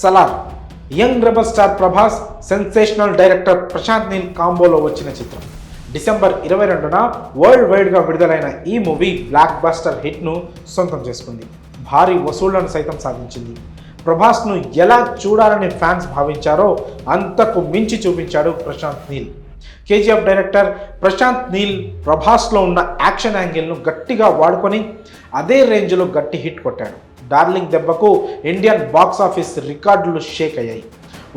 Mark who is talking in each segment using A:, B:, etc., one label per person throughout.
A: Salaar young rebel star Prabhas, sensational director Prashanth Neel కాంబోలో వచ్చిన చిత్రం. డిసెంబర్ 22న వరల్డ్ వైడ్గా విడుదలైన ఈ మూవీ బ్లాక్ బస్టర్ హిట్ను సొంతం చేసుకుంది. భారీ వసూళ్లను సైతం సాధించింది. ప్రభాస్ను ఎలా చూడాలని ఫ్యాన్స్ భావించారో అంతకు మించి చూపించాడు ప్రశాంత్ నీల్. కేజీఎఫ్ డైరెక్టర్ ప్రశాంత్ నీల్ ప్రభాస్లో ఉన్న యాక్షన్ యాంగిల్ను గట్టిగా వాడుకొని అదే రేంజ్లో గట్టి హిట్ కొట్టాడు. డార్లింగ్ దెబ్బకు ఇండియన్ బాక్స్ ఆఫీస్ రికార్డులు షేక్ అయ్యాయి.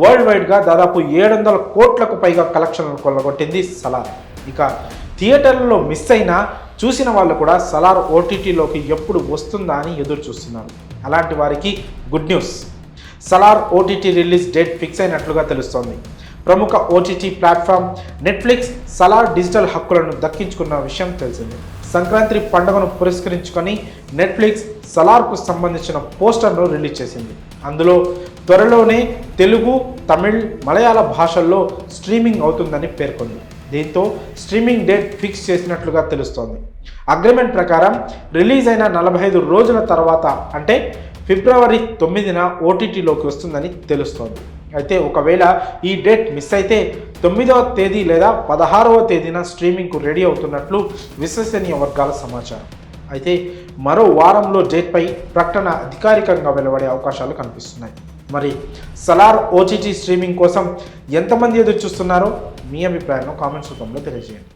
A: వరల్డ్ వైడ్గా దాదాపు 700 కోట్లకు పైగా కలెక్షన్లను కొల్లగొట్టింది సలార్. ఇక థియేటర్లలో మిస్ అయినా చూసిన వాళ్ళు కూడా సలార్ ఓటీటీలోకి ఎప్పుడు వస్తుందా అని ఎదురు చూస్తున్నారు. అలాంటి వారికి good news, Salaar OTT release date fix అయినట్లుగా తెలుస్తోంది. ప్రముఖ OTT platform Netflix Salaar digital హక్కులను దక్కించుకున్న విషయం తెలిసిందే. సంక్రాంతి పండుగను పురస్కరించుకొని నెట్ఫ్లిక్స్ సలార్కు సంబంధించిన పోస్టర్ను రిలీజ్ చేసింది. అందులో త్వరలోనే తెలుగు, తమిళ్, మలయాళ భాషల్లో స్ట్రీమింగ్ అవుతుందని పేర్కొంది. దీంతో స్ట్రీమింగ్ డేట్ ఫిక్స్ చేసినట్లుగా తెలుస్తోంది. అగ్రిమెంట్ ప్రకారం రిలీజ్ అయిన 45 రోజుల తర్వాత అంటే ఫిబ్రవరి 9న ఓటీటీలోకి వస్తుందని తెలుస్తోంది. అయితే ఒకవేళ ఈ డేట్ మిస్ అయితే 9వ తేదీ లేదా 16వ తేదీన స్ట్రీమింగ్కు రెడీ అవుతున్నట్లు విశ్వసనీయ వర్గాల సమాచారం. అయితే మరో వారంలో డేట్పై ప్రకటన అధికారికంగా వెలువడే అవకాశాలు కనిపిస్తున్నాయి. మరి సలార్ ఓటీటీ స్ట్రీమింగ్ కోసం ఎంతమంది ఎదురు చూస్తున్నారో మీ అభిప్రాయాలను కామెంట్స్ రూపంలో తెలియజేయండి.